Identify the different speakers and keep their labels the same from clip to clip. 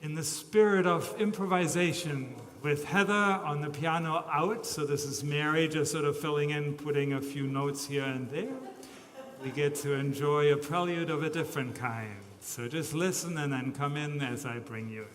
Speaker 1: in the spirit of improvisation with Heather on the piano out. So this is Mary just sort of filling in, putting a few notes here and there. We get to enjoy a prelude of a different kind. So just listen and then come in as I bring you.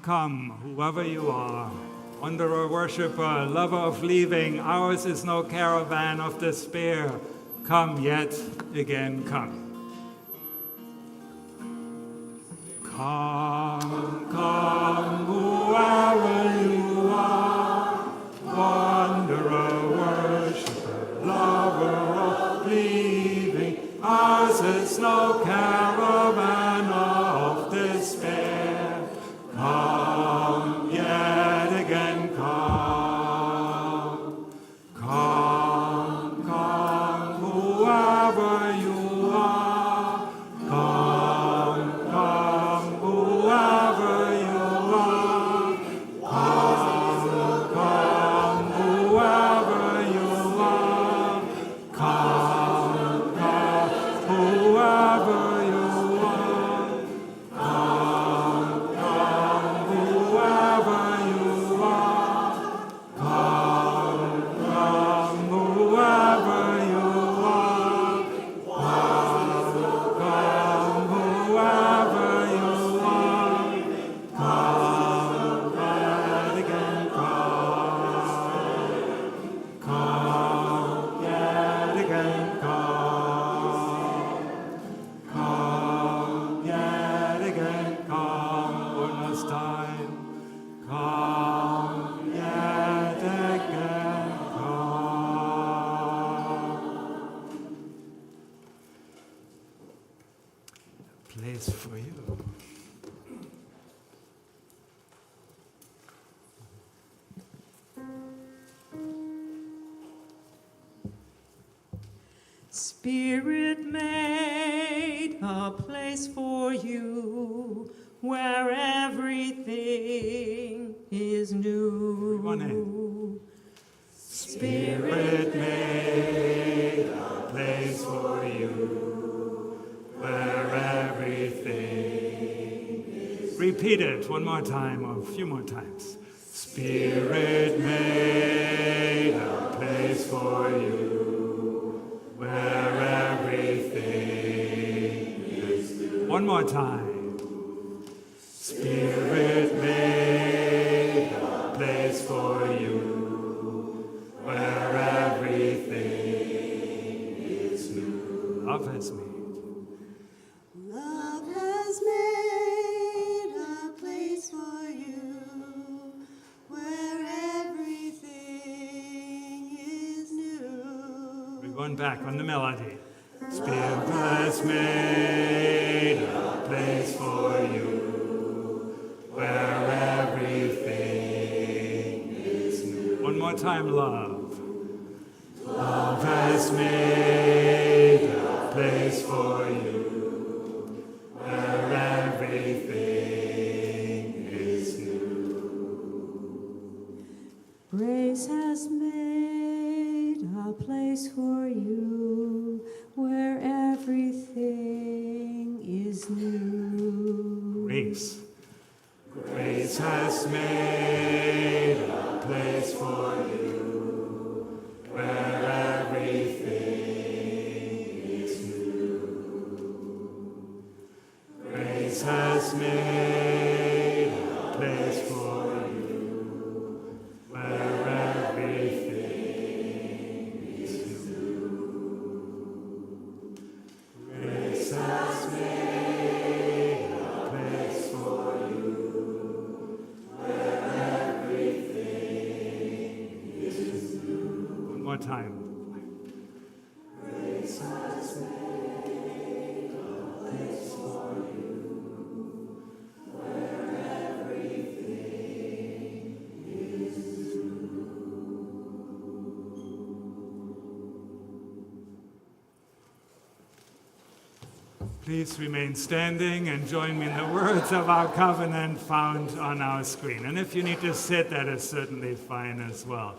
Speaker 1: Come, whoever you are, wanderer, worshiper, lover of leaving, ours is no caravan of despair. Come yet again, come. Come, come, whoever you are, wanderer, worshiper, lover of leaving, ours is no caravan of despair. Come yet again, come. Come, come, whoever you are. Come, come, whoever
Speaker 2: Spirit made a place for you where everything is new.
Speaker 1: One hand.
Speaker 2: Spirit
Speaker 1: made a place for you where everything is. Repeat it one more time or a few more times. Spirit made a place for you where everything is new. One more time. Spirit made a place for you where everything is new. Love has made.
Speaker 3: Love has made a place for you where everything is new.
Speaker 1: We're going back on the melody. Spirit has made a place for you where everything is new. One more time, love. Love has made a place for you where everything is new.
Speaker 3: Grace has made a place for you where everything is new.
Speaker 1: Grace. Grace has made a place for you where everything is new. Grace has made a place for you where everything is new. Grace has made a place for you where everything is new. One more time. Grace has made a place for you where everything is new. Please remain standing and join me in the words of our covenant found on our screen. And if you need to sit, that is certainly fine as well.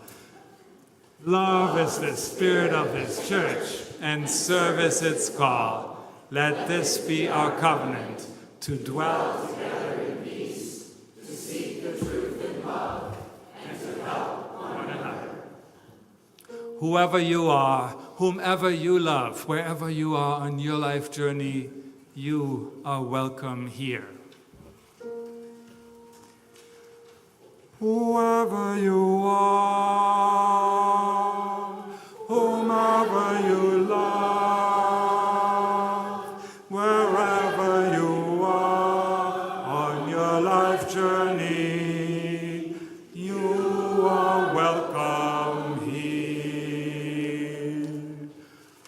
Speaker 1: Love is the spirit of this church, and service its call. Let this be our covenant, to dwell together in peace, to seek the truth in love, and to help one another. Whoever you are, whomever you love, wherever you are on your life journey, you are welcome here. Whoever you are, whomever you love, wherever you are on your life journey, you are welcome here.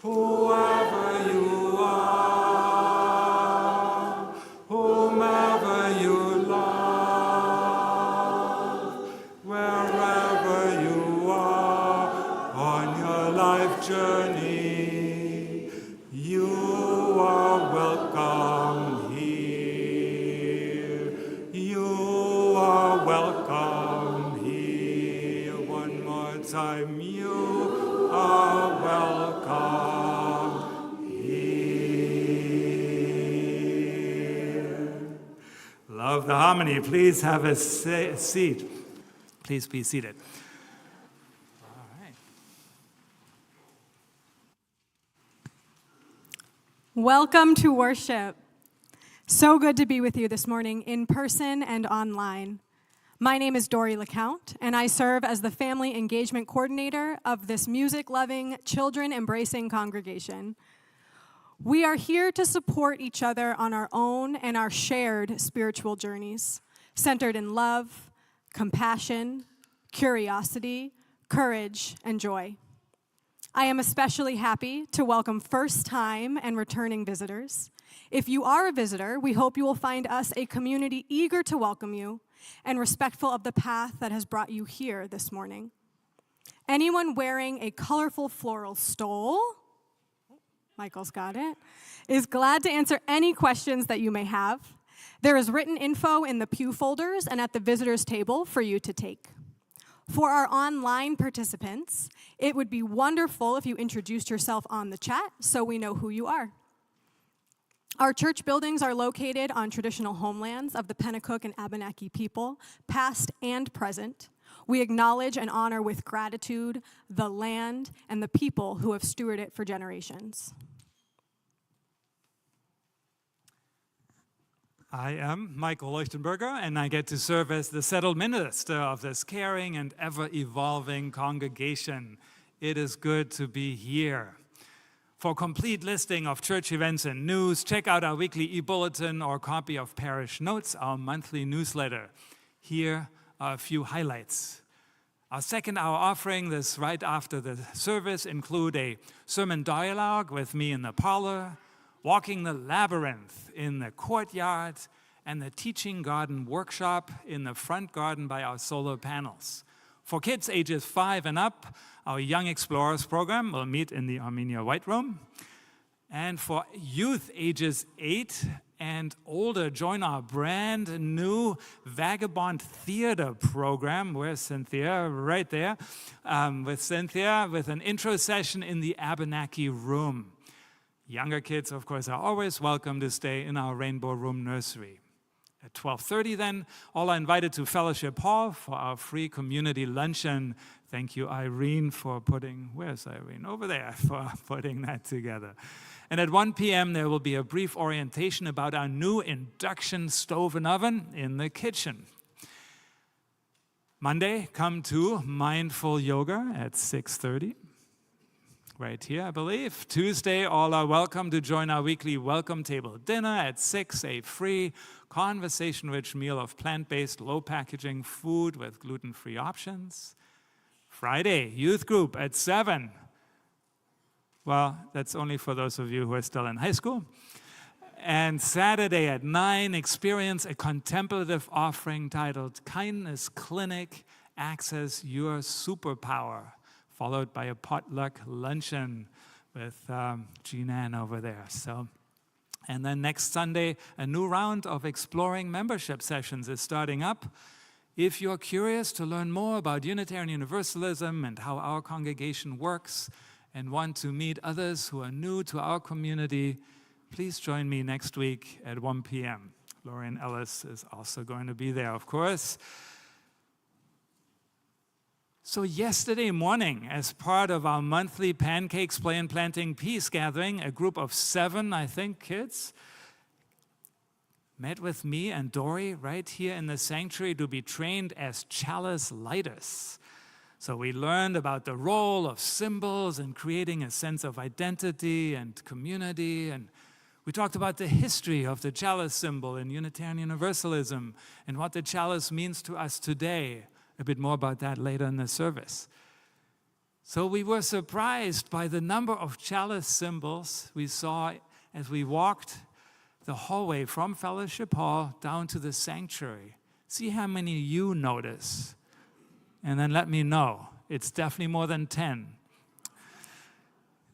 Speaker 1: Whoever you are, whomever you love, wherever you are on your life journey, you are welcome here. You are welcome here. One more time, you are welcome here. Love the harmony. Please have a seat. Please be seated. All right.
Speaker 4: Welcome to worship. So good to be with you this morning in person and online. My name is Dory LeCount, and I serve as the Family Engagement Coordinator of this music-loving, children-embracing congregation. We are here to support each other on our own and our shared spiritual journeys, centered in love, compassion, curiosity, courage, and joy. I am especially happy to welcome first-time and returning visitors. If you are a visitor, we hope you will find us a community eager to welcome you and respectful of the path that has brought you here this morning. Anyone wearing a colorful floral stole Michael's got it, is glad to answer any questions that you may have. There is written info in the pew folders and at the visitors table for you to take. For our online participants, it would be wonderful if you introduced yourself on the chat so we know who you are. Our church buildings are located on traditional homelands of the Pennacook and Abenaki people, past and present. We acknowledge and honor with gratitude the land and the people who have stewarded it for generations.
Speaker 1: I am Michael Leuchtenberger, and I get to serve as the settled minister of this caring and ever-evolving congregation. It is good to be here. For a complete listing of church events and news, check out our weekly e-bulletin or copy of Parish Notes, our monthly newsletter. Here are a few highlights. Our second hour offering, this right after the service, include a sermon dialogue with me in the parlor, walking the labyrinth in the courtyard, and the teaching garden workshop in the front garden by our solar panels. For kids ages 5 and up, our Young Explorers program will meet in the Armenia White Room. And for youth ages 8 and older, join our brand new Vagabond Theater program. Where's Cynthia? Right there. With Cynthia, with an intro session in the Abenaki Room. Younger kids, of course, are always welcome to stay in our Rainbow Room nursery. At 12:30 then, all are invited to Fellowship Hall for our free community luncheon. Thank you, Irene, for where's Irene? Over there, for putting that together. And at 1 p.m., there will be a brief orientation about our new induction stove and oven in the kitchen. Monday, come to Mindful Yoga at 6:30. Right here, I believe. Tuesday, all are welcome to join our weekly welcome table dinner at 6, a free, conversation-rich meal of plant-based, low-packaging food with gluten-free options. Friday, youth group at 7. Well, that's only for those of you who are still in high school. And Saturday at 9, experience a contemplative offering titled Kindness Clinic, Access Your Superpower, followed by a potluck luncheon with Jean-Ann over there. And then next Sunday, a new round of exploring membership sessions is starting up. If you're curious to learn more about Unitarian Universalism and how our congregation works and want to meet others who are new to our community, please join me next week at 1 p.m. Lorian Ellis is also going to be there, of course. So yesterday morning, as part of our monthly Pancakes, Play and Planting Peace gathering, a group of 7, I think, kids met with me and Dory right here in the sanctuary to be trained as chalice lighters. So we learned about the role of symbols in creating a sense of identity and community, and we talked about the history of the chalice symbol in Unitarian Universalism and what the chalice means to us today. A bit more about that later in the service. So we were surprised by the number of chalice symbols we saw as we walked the hallway from Fellowship Hall down to the sanctuary. See how many you notice, and then let me know. It's definitely more than 10.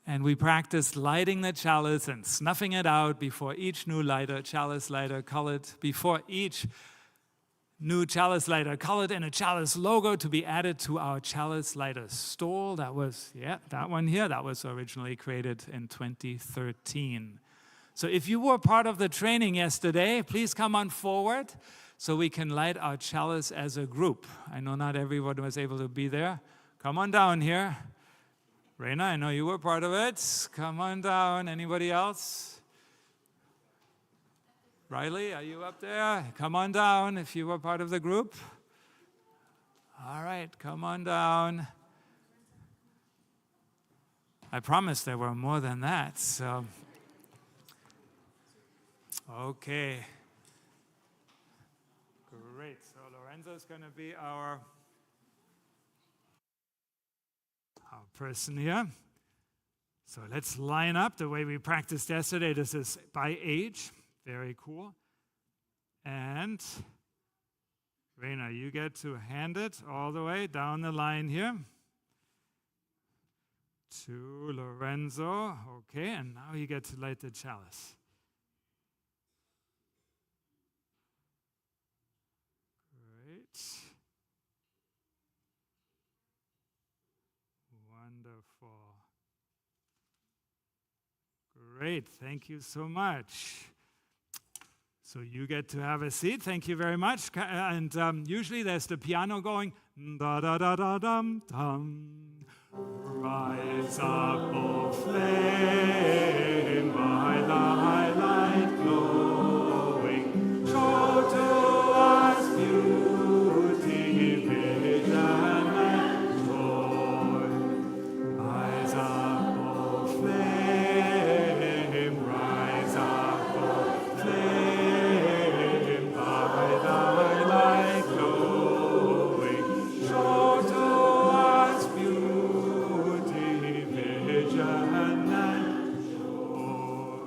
Speaker 1: And we practiced lighting the chalice and snuffing it out before each new chalice lighter colored, before each new chalice lighter colored in a chalice logo to be added to our chalice lighter stole. That was, that one here, that was originally created in 2013. So if you were part of the training yesterday, please come on forward so we can light our chalice as a group. I know not everyone was able to be there. Come on down here. Raina, I know you were part of it. Come on down. Anybody else? Riley, are you up there? Come on down if you were part of the group. All right, come on down. I promise there were more than that, so. Okay. Great, so Lorenzo's going to be our person here. So let's line up the way we practiced yesterday. This is by age. Very cool. And Raina, you get to hand it all the way down the line here to Lorenzo. Okay, and now you get to light the chalice. Great. Wonderful. Great, thank you so much. So you get to have a seat. Thank you very much. And usually there's the piano going da da da da dum dum. Rise up, O flame, by thy light glowing. Show to us beauty, vision, and joy. Rise up, O flame, rise up, O flame, by thy light glowing. Show to us beauty, vision, and joy.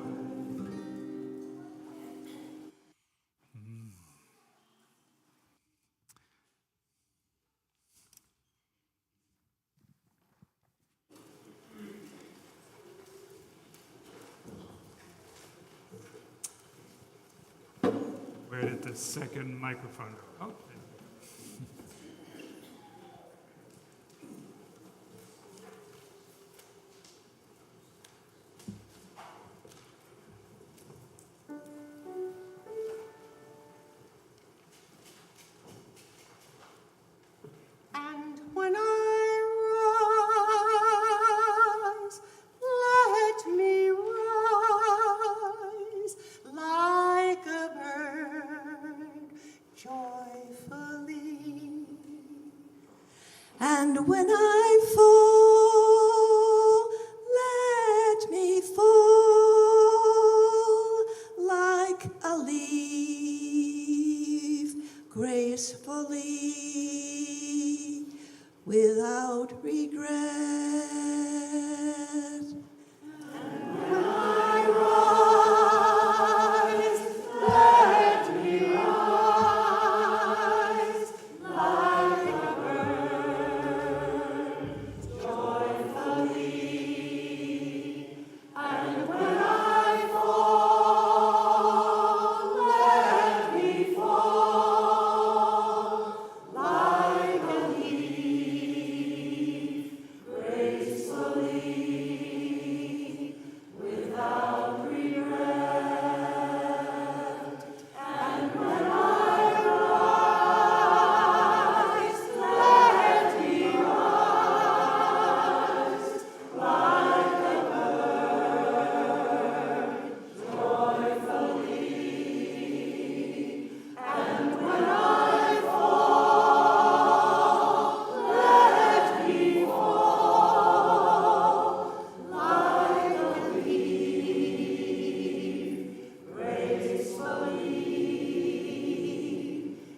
Speaker 1: Where did the second microphone go? Oh, there.
Speaker 2: And when I rise, let me rise like a bird joyfully. And when I fall, let me fall like a leaf gracefully, without regret. And when I rise, let me rise like a bird joyfully. And when I fall, let me fall like a leaf gracefully, without regret. And when I rise, let me rise like a bird joyfully. And when I fall, let me fall like a leaf gracefully,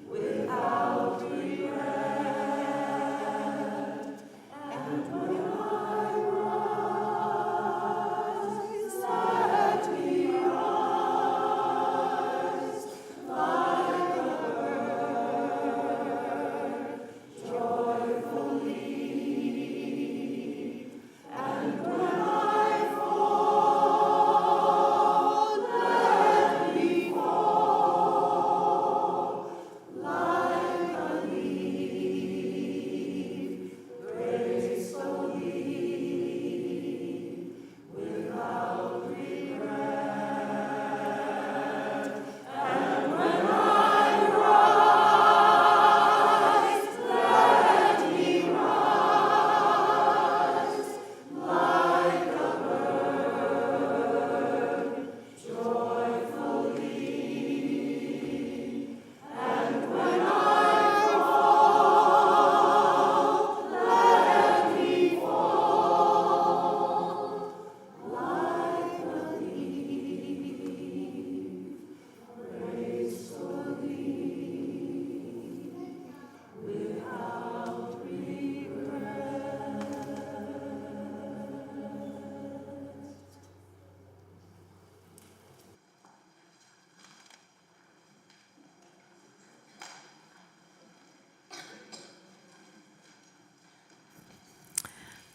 Speaker 2: without regret. And when I rise, let me rise like a bird joyfully. And when I fall, let me fall like a leaf gracefully, without regret. And when I rise, let me rise like a bird joyfully. And when I fall, let me fall like a leaf gracefully, without regret.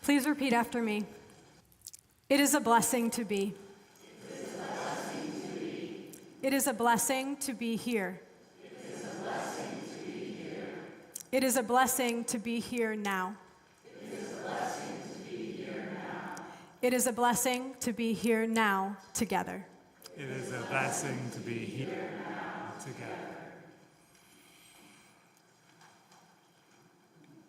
Speaker 4: Please repeat after me. It is a blessing to be. It is a blessing to be here. It is a blessing to be here now. It is a blessing to be here now together.
Speaker 1: It is a blessing to be here together.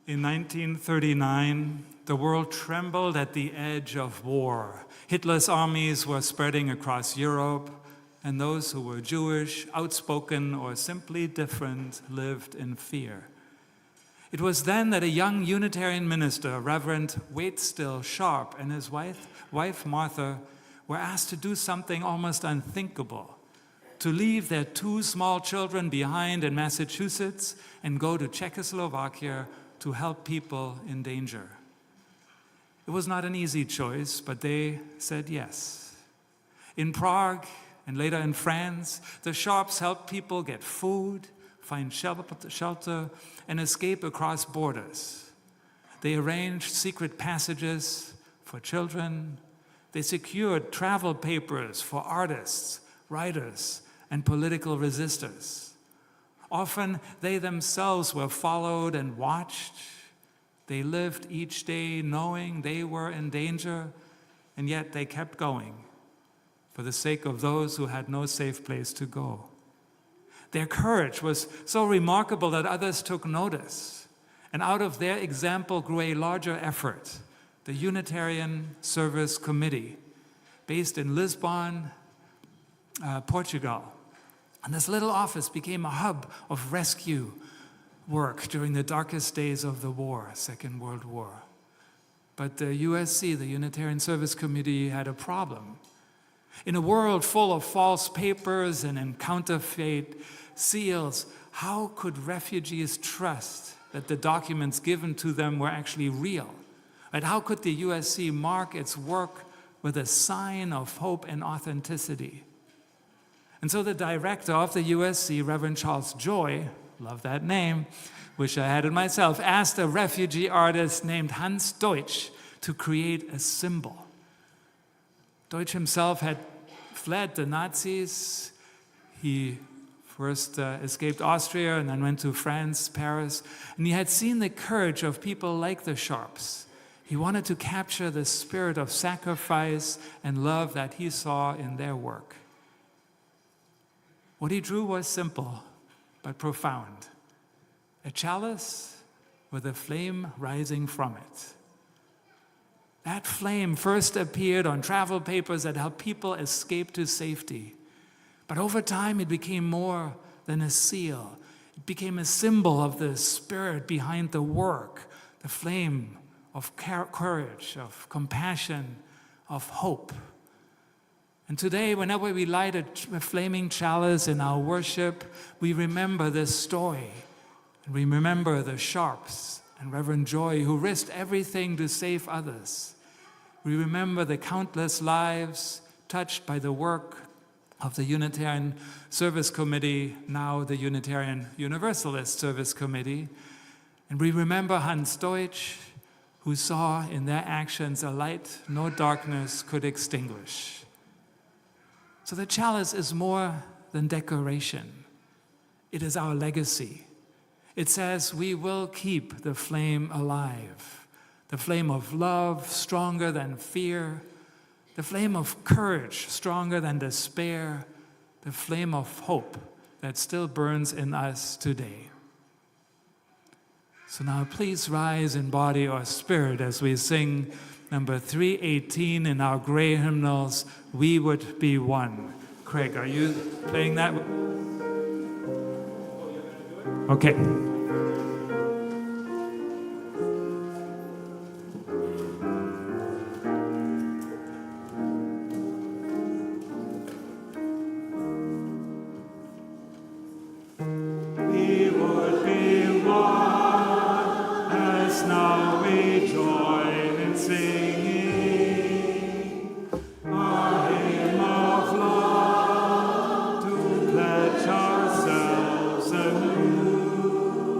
Speaker 1: In 1939, the world trembled at the edge of war. Hitler's armies were spreading across Europe, and those who were Jewish, outspoken, or simply different lived in fear. It was then that a young Unitarian minister, Reverend Waitstill Sharp, and his wife Martha were asked to do something almost unthinkable, to leave their 2 small children behind in Massachusetts and go to Czechoslovakia to help people in danger. It was not an easy choice, but they said yes. In Prague and later in France, the Sharps helped people get food, find shelter, and escape across borders. They arranged secret passages for children. They secured travel papers for artists, writers, and political resistors. Often they themselves were followed and watched. They lived each day knowing they were in danger, and yet they kept going for the sake of those who had no safe place to go. Their courage was so remarkable that others took notice, and out of their example grew a larger effort, the Unitarian Service Committee, based in Lisbon, Portugal. And this little office became a hub of rescue work during the darkest days of the war, Second World War. But the USC, the Unitarian Service Committee, had a problem. In a world full of false papers and in counterfeit seals, how could refugees trust that the documents given to them were actually real? And how could the USC mark its work with a sign of hope and authenticity? And so the director of the USC, Reverend Charles Joy, love that name, wish I had it myself, asked a refugee artist named Hans Deutsch to create a symbol. Deutsch himself had fled the Nazis. He first escaped Austria and then went to France, Paris, and he had seen the courage of people like the Sharps. He wanted to capture the spirit of sacrifice and love that he saw in their work. What he drew was simple, but profound. A chalice with a flame rising from it. That flame first appeared on travel papers that helped people escape to safety. But over time, it became more than a seal. It became a symbol of the spirit behind the work, the flame of courage, of compassion, of hope. And today, whenever we light a flaming chalice in our worship, we remember this story. And we remember the Sharps and Reverend Joy who risked everything to save others. We remember the countless lives touched by the work of the Unitarian Service Committee, now the Unitarian Universalist Service Committee. And we remember Hans Deutsch, who saw in their actions a light no darkness could extinguish. So the chalice is more than decoration. It is our legacy. It says we will keep the flame alive, the flame of love stronger than fear, the flame of courage stronger than despair, the flame of hope that still burns in us today. So now please rise in body or spirit as we sing number 318 in our gray hymnals, We Would Be One. Craig, are you playing that? Okay. We would be one as now we join in singing our hymn of love to pledge ourselves anew.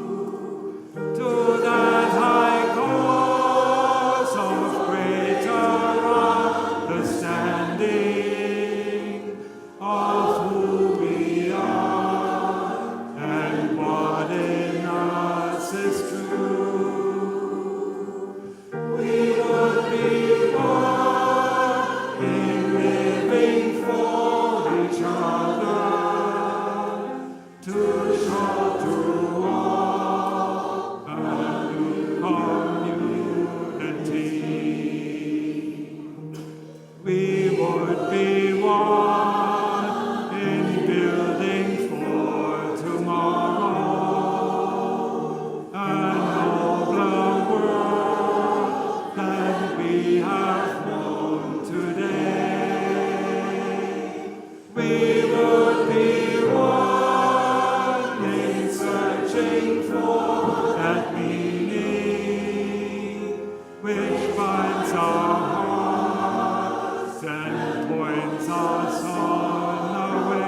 Speaker 1: we have known today. We would be one in searching for that meaning which binds our hearts and points us on the way.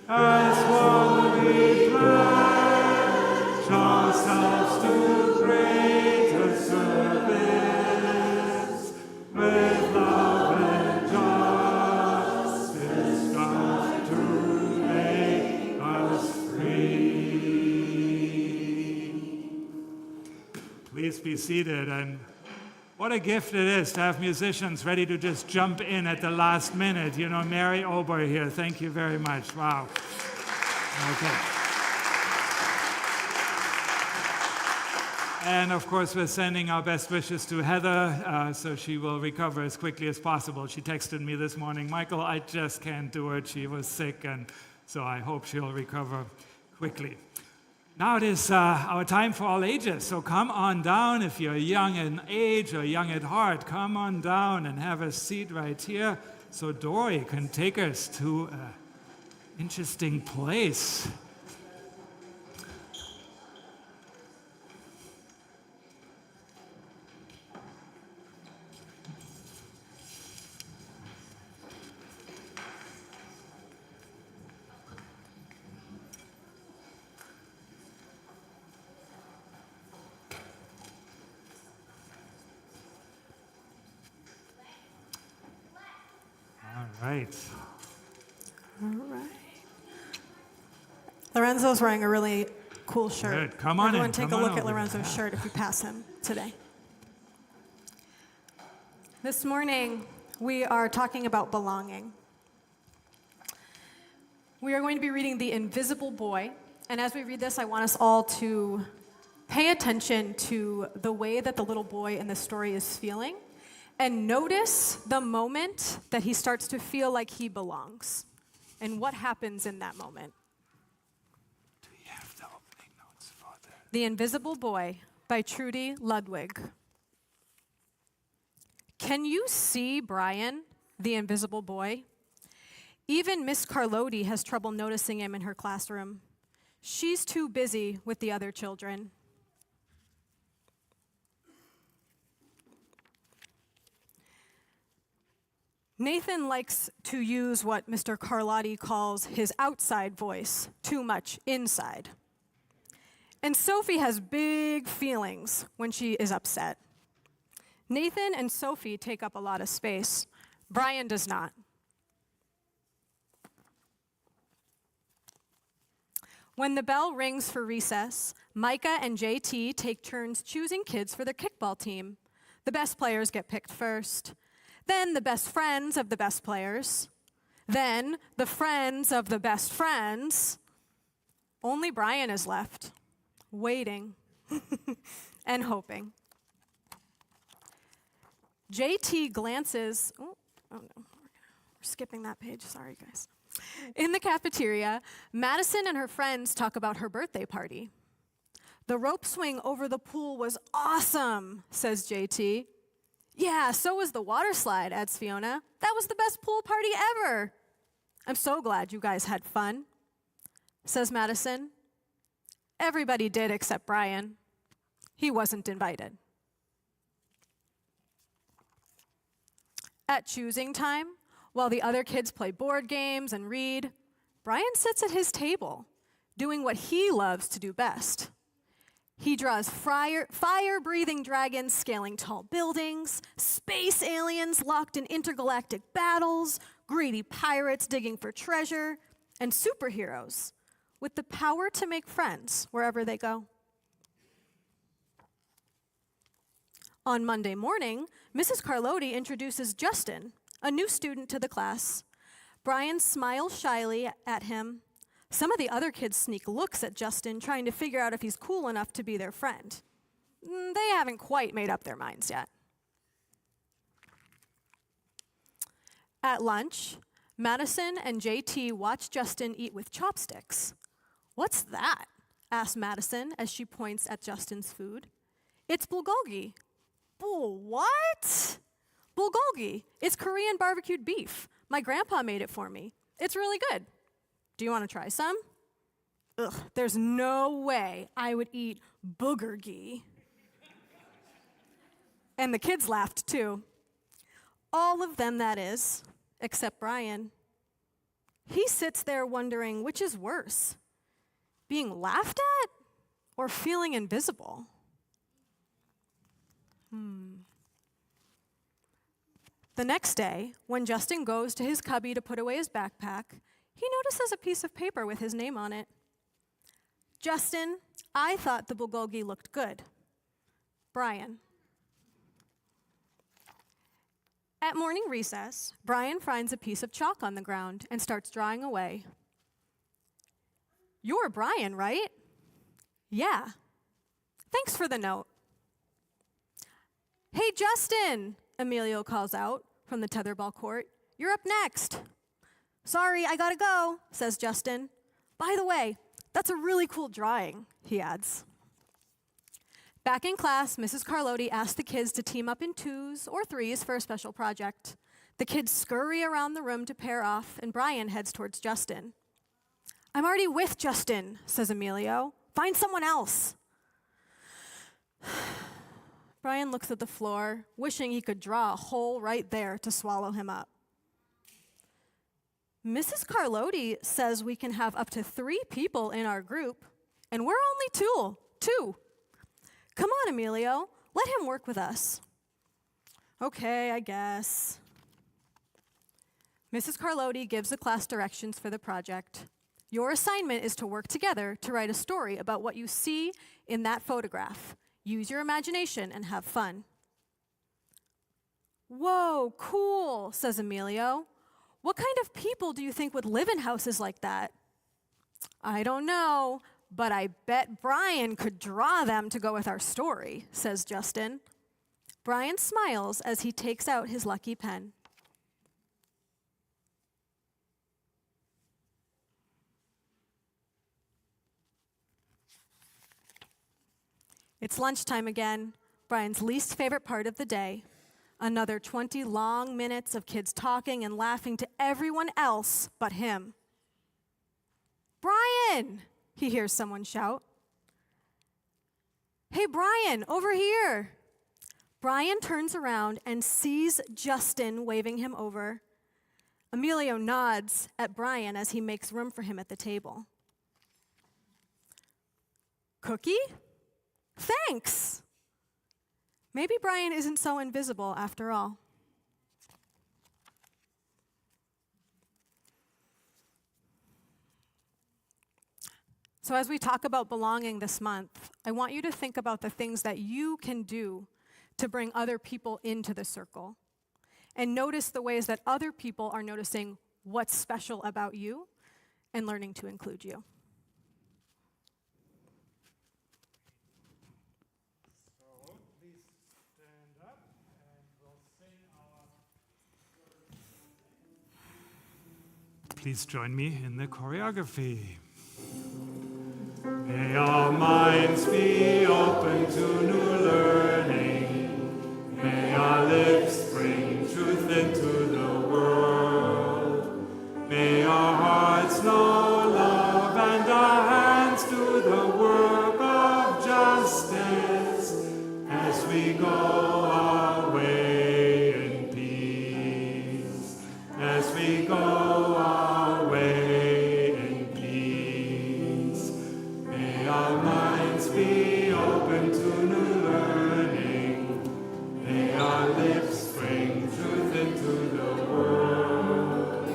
Speaker 1: As one we pledge ourselves to greater service, with love and justice come to make us free. Please be seated, and what a gift it is to have musicians ready to just jump in at the last minute. You know, Mary Ober here, thank you very much. Wow. Okay. And of course, we're sending our best wishes to Heather, so she will recover as quickly as possible. She texted me this morning, Michael, I just can't do it. She was sick, and so I hope she'll recover quickly. Now it is our time for all ages, so come on down if you're young in age or young at heart. Come on down and have a seat right here so Dory can take us to an interesting place. Right.
Speaker 4: All right. Lorenzo's wearing a really cool shirt.
Speaker 1: Good. Come on
Speaker 4: Everyone
Speaker 1: in.
Speaker 4: take
Speaker 1: Come
Speaker 4: a
Speaker 1: on
Speaker 4: look at
Speaker 1: over.
Speaker 4: Lorenzo's shirt if you pass him today. This morning, we are talking about belonging. We are going to be reading The Invisible Boy, and as we read this, I want us all to pay attention to the way that the little boy in the story is feeling, and notice the moment that he starts to feel like he belongs, and what happens in that moment.
Speaker 1: Do you have the opening notes for that?
Speaker 4: The Invisible Boy by Trudy Ludwig. Can you see Brian, the invisible boy? Even Miss Carloti has trouble noticing him in her classroom. She's too busy with the other children. Nathan likes to use what Mr. Carlotti calls his outside voice, too much inside. And Sophie has big feelings when she is upset. Nathan and Sophie take up a lot of space. Brian does not. When the bell rings for recess, Micah and JT take turns choosing kids for their kickball team. The best players get picked first. Then the best friends of the best players. Then the friends of the best friends. Only Brian is left, waiting and hoping. JT glances, oh no, we're skipping that page, sorry guys. In the cafeteria, Madison and her friends talk about her birthday party. The rope swing over the pool was awesome, says JT. Yeah, so was the water slide, adds Fiona. That was the best pool party ever. I'm so glad you guys had fun, says Madison. Everybody did except Brian. He wasn't invited. At choosing time, while the other kids play board games and read, Brian sits at his table, doing what he loves to do best. He draws fire-breathing dragons scaling tall buildings, space aliens locked in intergalactic battles, greedy pirates digging for treasure, and superheroes with the power to make friends wherever they go. On Monday morning, Mrs. Carloti introduces Justin, a new student to the class. Brian smiles shyly at him. Some of the other kids sneak looks at Justin, trying to figure out if he's cool enough to be their friend. They haven't quite made up their minds yet. At lunch, Madison and JT watch Justin eat with chopsticks. "What's that?" asks Madison as she points at Justin's food. "It's bulgogi," What? Bulgogi. It's Korean barbecued beef. My grandpa made it for me. It's really good. Do you want to try some? Ugh, there's no way I would eat boogergi. And the kids laughed too. All of them, that is, except Brian. He sits there wondering which is worse, being laughed at or feeling invisible. The next day, when Justin goes to his cubby to put away his backpack, he notices a piece of paper with his name on it. Justin, I thought the bulgogi looked good. Brian. At morning recess, Brian finds a piece of chalk on the ground and starts drawing away. You're Brian, right? Yeah. Thanks for the note. Hey, Justin, Emilio calls out from the tetherball court. You're up next. Sorry, I gotta go, says Justin. By the way, that's a really cool drawing, he adds. Back in class, Mrs. Carlotti asks the kids to team up in 2s or 3s for a special project. The kids scurry around the room to pair off, and Brian heads towards Justin. I'm already with Justin, says Emilio. Find someone else. Brian looks at the floor, wishing he could draw a hole right there to swallow him up. Mrs. Carlotti says we can have up to 3 people in our group, and we're only two. Come on, Emilio, let him work with us. Okay, I guess. Mrs. Carlotti gives the class directions for the project. Your assignment is to work together to write a story about what you see in that photograph. Use your imagination and have fun. Whoa, cool, says Emilio. What kind of people do you think would live in houses like that? I don't know, but I bet Brian could draw them to go with our story, says Justin. Brian smiles as he takes out his lucky pen. It's lunchtime again, Brian's least favorite part of the day. Another 20 long minutes of kids talking and laughing to everyone else but him. Brian, he hears someone shout. Hey, Brian, over here. Brian turns around and sees Justin waving him over. Emilio nods at Brian as he makes room for him at the table. Cookie? Thanks. Maybe Brian isn't so invisible after all. So as we talk about belonging this month, I want you to think about the things that you can do to bring other people into the circle. And notice the ways that other people are noticing what's special about you and learning to include you.
Speaker 1: So please stand up and we'll sing our... Please join me in the choreography. May our minds be open to new learning. May our lips bring truth into the world. May our hearts know love and our hands do the work of justice as we go our way in peace. As we go our way in peace. May our minds be open to new learning. May our lips bring truth into the world.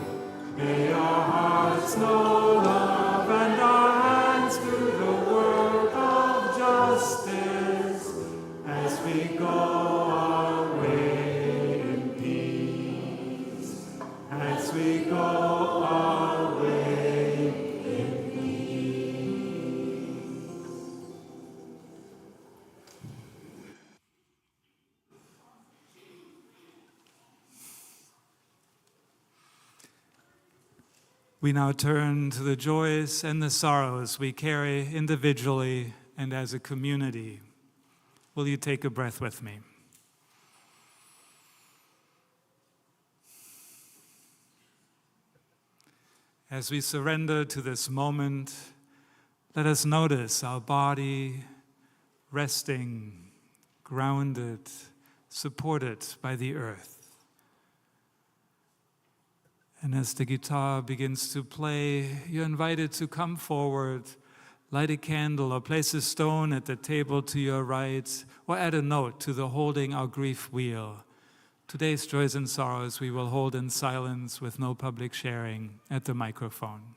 Speaker 1: May our hearts know love and our hands do the work of justice as we go our way in peace. As we go our way in peace. We now turn to the joys and the sorrows we carry individually and as a community. Will you take a breath with me? As we surrender to this moment, let us notice our body resting, grounded, supported by the earth. And as the guitar begins to play, you're invited to come forward, light a candle, or place a stone at the table to your right, or add a note to the Holding Our Grief wheel. Today's joys and sorrows we will hold in silence with no public sharing at the microphone.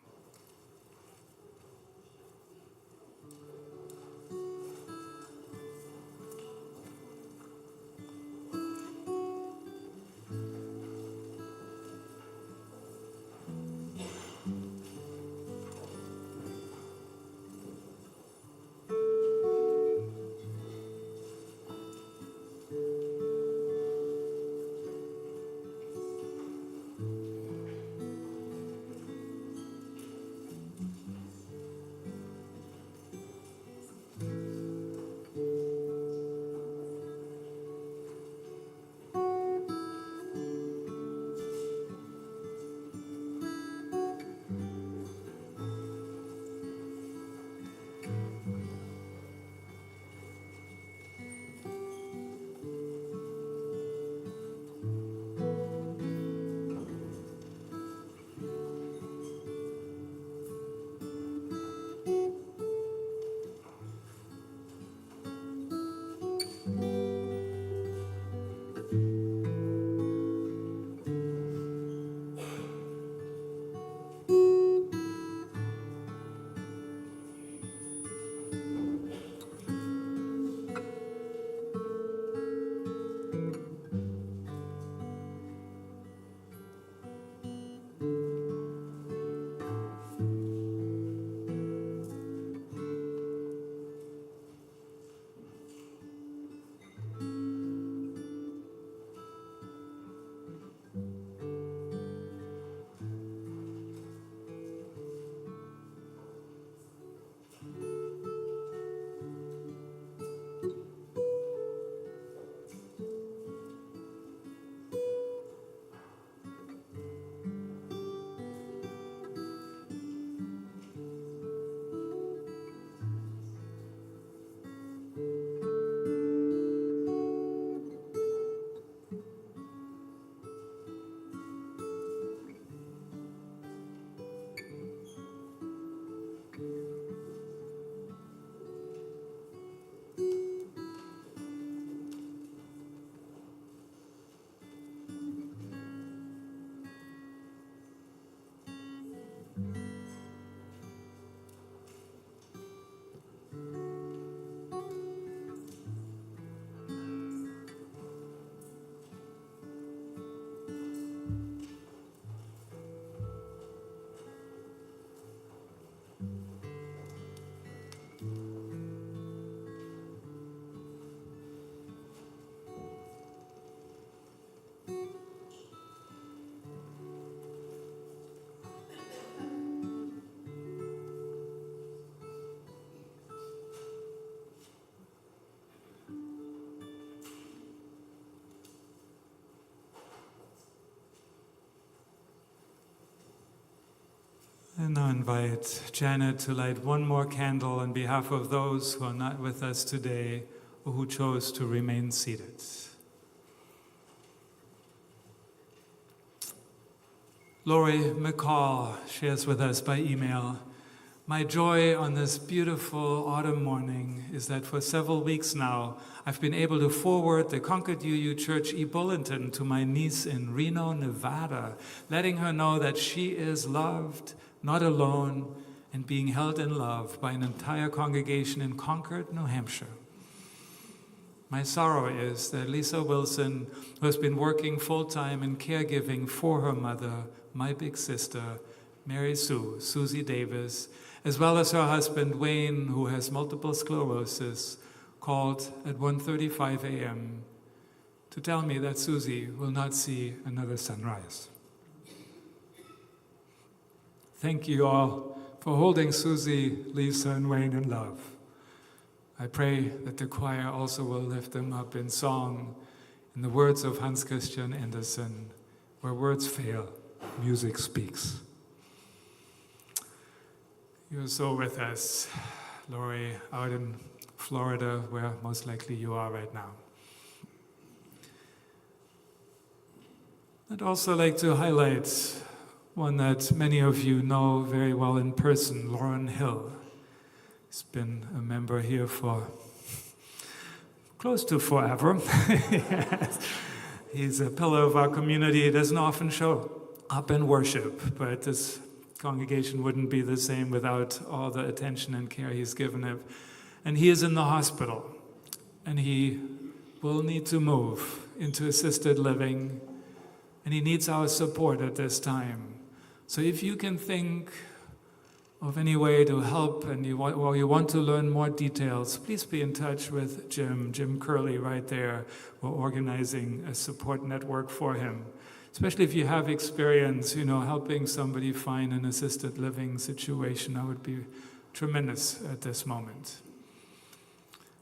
Speaker 1: And now invite Janet to light one more candle on behalf of those who are not with us today or who chose to remain seated. Lori McCall shares with us by email, "My joy on this beautiful autumn morning is that for several weeks now, I've been able to forward the Concord UU Church e-bulletin to my niece in Reno, Nevada, letting her know that she is loved, not alone, and being held in love by an entire congregation in Concord, New Hampshire. My sorrow is that Lisa Wilson, who has been working full-time in caregiving for her mother, my big sister, Mary Sue, Susie Davis, as well as her husband, Wayne, who has multiple sclerosis, called at 1:35 a.m. to tell me that Susie will not see another sunrise. Thank you all for holding Susie, Lisa, and Wayne in love. I pray that the choir also will lift them up in song, in the words of Hans Christian Andersen, where words fail, music speaks. You're so with us, Lori, out in Florida, where most likely you are right now. I'd also like to highlight one that many of you know very well in person, Lauren Hill. He's been a member here for close to forever. Yes. He's a pillar of our community. He doesn't often show up in worship, but this congregation wouldn't be the same without all the attention and care he's given it. And he is in the hospital, and he will need to move into assisted living, and he needs our support at this time. So if you can think of any way to help and you want to learn more details, please be in touch with Jim Curley right there. We're organizing a support network for him. Especially if you have experience, helping somebody find an assisted living situation, that would be tremendous at this moment.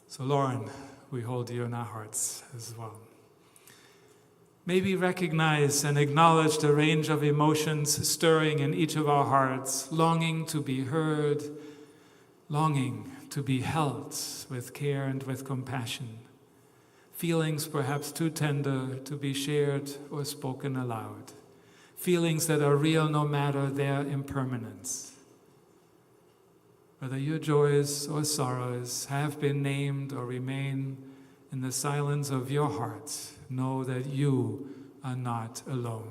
Speaker 1: So Lauren, we hold you in our hearts as well. May we recognize and acknowledge the range of emotions stirring in each of our hearts, longing to be heard, longing to be held with care and with compassion, feelings perhaps too tender to be shared or spoken aloud, feelings that are real no matter their impermanence. Whether your joys or sorrows have been named or remain in the silence of your heart, know that you are not alone.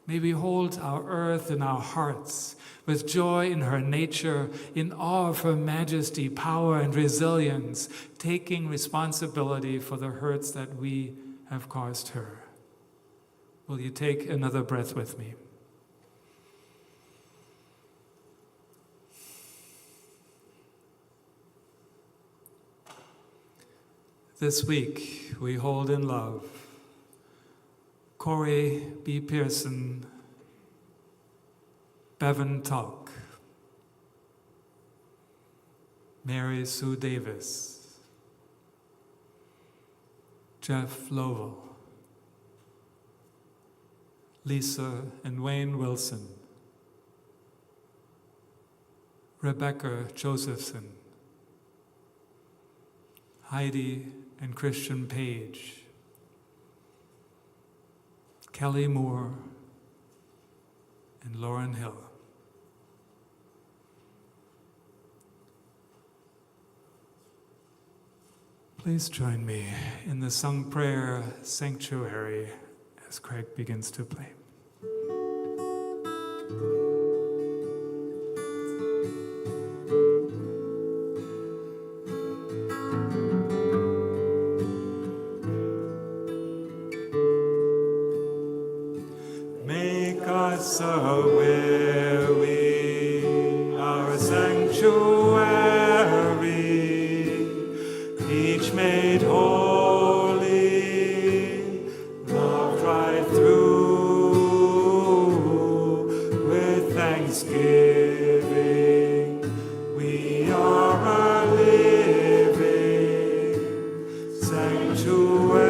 Speaker 1: May we hold our earth in our hearts with joy in her nature, in awe of her majesty, power, and resilience, taking responsibility for the hurts that we have caused her. Will you take another breath with me? This week, we hold in love Corey B. Pearson, Bevan Talk, Mary Sue Davis, Jeff Lovell, Lisa and Wayne Wilson, Rebecca Josephson, Heidi and Christian Page, Kelly Moore, and Lauren Hill. Please join me in the sung prayer Sanctuary as Craig begins to play. Make us aware we are a sanctuary, each made holy, loved right through, with thanksgiving. We are a living sanctuary.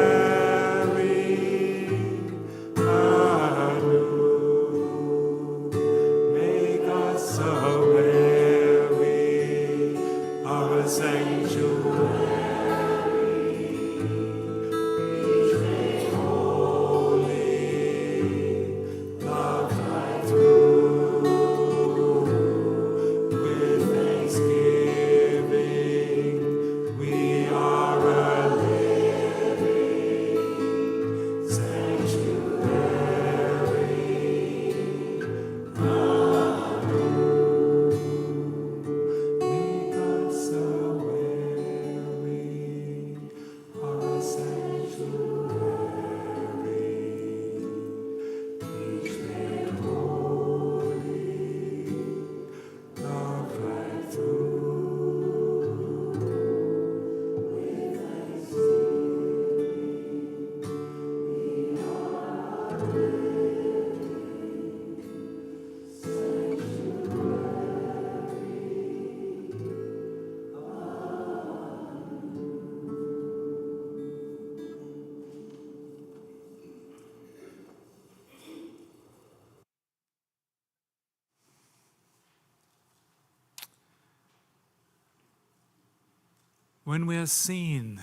Speaker 1: When we are seen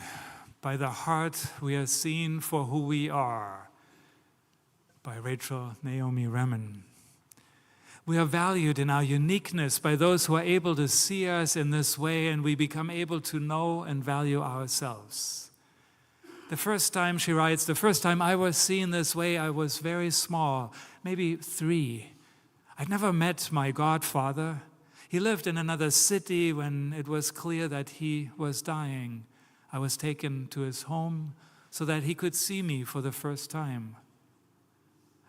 Speaker 1: by the heart, we are seen for who we are, by Rachel Naomi Remen. We are valued in our uniqueness by those who are able to see us in this way, and we become able to know and value ourselves. The first time, she writes, the first time I was seen this way, I was very small, maybe 3. I'd never met my godfather. He lived in another city when it was clear that he was dying. I was taken to his home so that he could see me for the first time.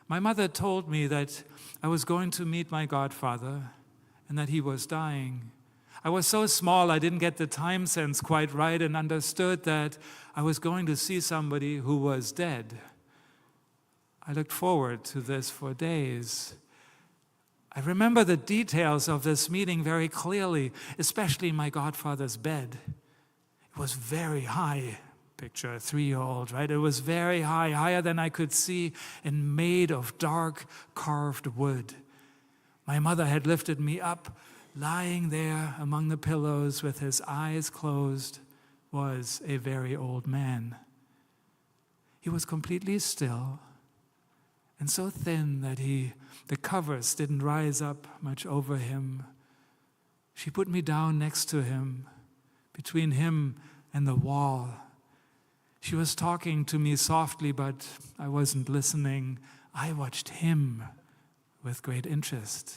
Speaker 1: My mother told me that I was going to meet my godfather and that he was dying. I was so small I didn't get the time sense quite right and understood that I was going to see somebody who was dead. I looked forward to this for days. I remember the details of this meeting very clearly, especially my godfather's bed. It was very high. Picture a 3-year-old, right? It was very high, higher than I could see, and made of dark carved wood. My mother had lifted me up. Lying there among the pillows with his eyes closed was a very old man. He was completely still and so thin that the covers didn't rise up much over him. She put me down next to him, between him and the wall. She was talking to me softly, but I wasn't listening. I watched him with great interest.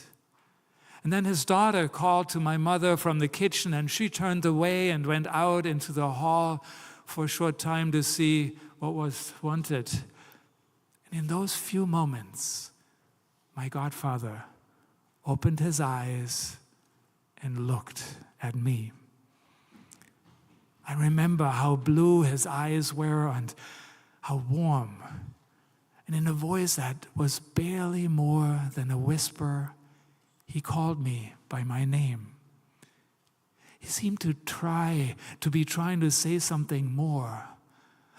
Speaker 1: And then his daughter called to my mother from the kitchen, and she turned away and went out into the hall for a short time to see what was wanted. And in those few moments, my godfather opened his eyes and looked at me. I remember how blue his eyes were and how warm. And in a voice that was barely more than a whisper, he called me by my name. He seemed to be trying to say something more.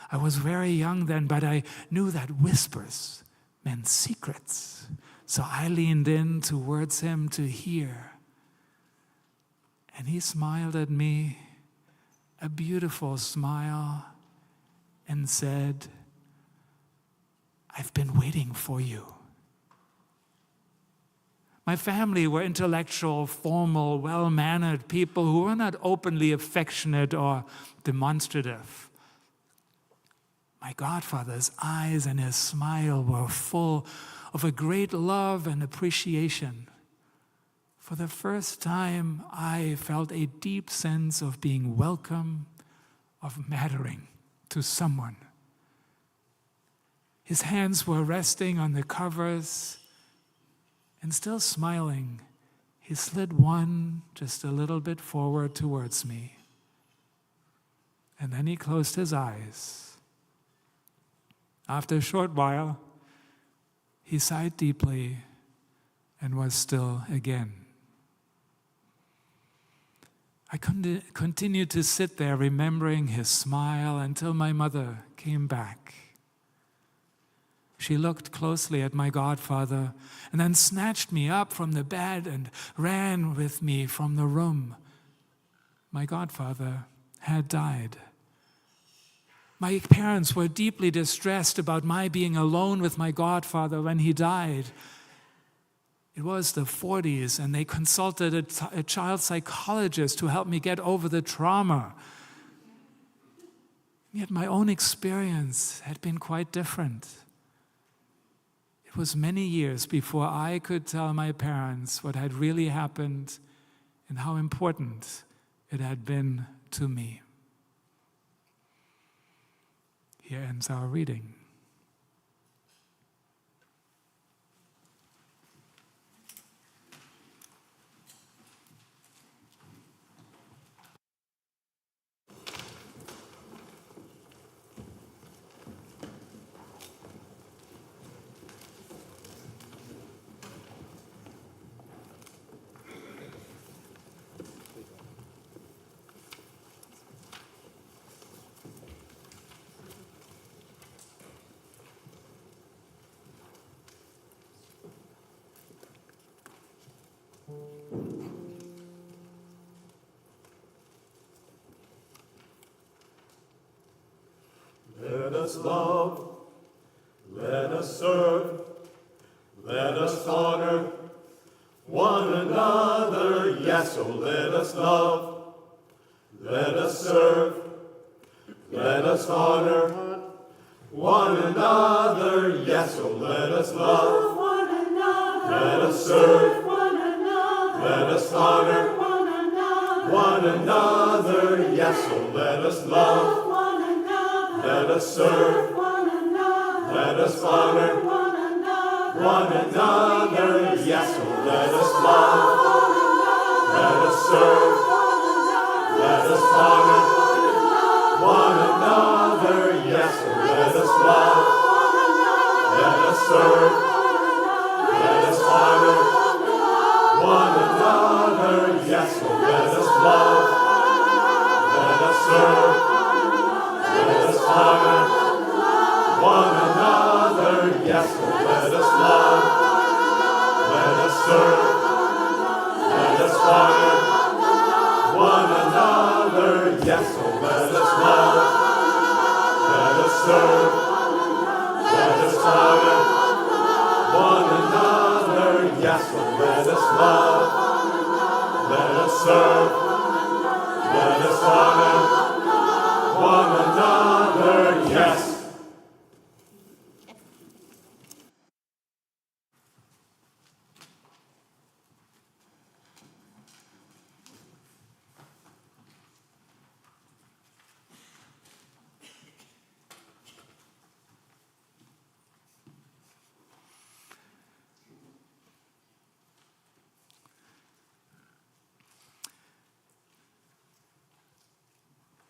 Speaker 1: I was very young then, but I knew that whispers meant secrets. So I leaned in towards him to hear. And he smiled at me, a beautiful smile, and said, "I've been waiting for you." My family were intellectual, formal, well-mannered people who were not openly affectionate or demonstrative. My godfather's eyes and his smile were full of a great love and appreciation. For the first time, I felt a deep sense of being welcome, of mattering to someone. His hands were resting on the covers, and still smiling, he slid one just a little bit forward towards me. And then he closed his eyes. After a short while, he sighed deeply and was still again. I continued to sit there remembering his smile until my mother came back. She looked closely at my godfather and then snatched me up from the bed and ran with me from the room. My godfather had died. My parents were deeply distressed about my being alone with my godfather when he died. It was the 40s, and they consulted a child psychologist to help me get over the trauma. Yet my own experience had been quite different. It was many years before I could tell my parents what had really happened and how important it had been to me. Here ends our reading.
Speaker 5: Let us love, let us serve, let us honor one another. Yes, so let us love, let us serve, let us honor one another. Yes, so let us love
Speaker 2: one another.
Speaker 5: let us serve,
Speaker 2: One another.
Speaker 5: let us honor
Speaker 2: One another.
Speaker 5: one another. Yes, so let us love,
Speaker 2: One another.
Speaker 5: let us serve,
Speaker 2: One another.
Speaker 5: let us honor
Speaker 2: One another.
Speaker 5: one another. Yes, so let us love, let us serve, let us honor one another. Yes, so let us love, let us serve, let us honor one another. Yes, so let us love, let us serve, let us honor one another. Yes, so let us love, let us serve, let us honor one another. Yes, so let us love, let us serve, let us honor one another. Yes, so let us love, let us serve, let us honor one another. Yes.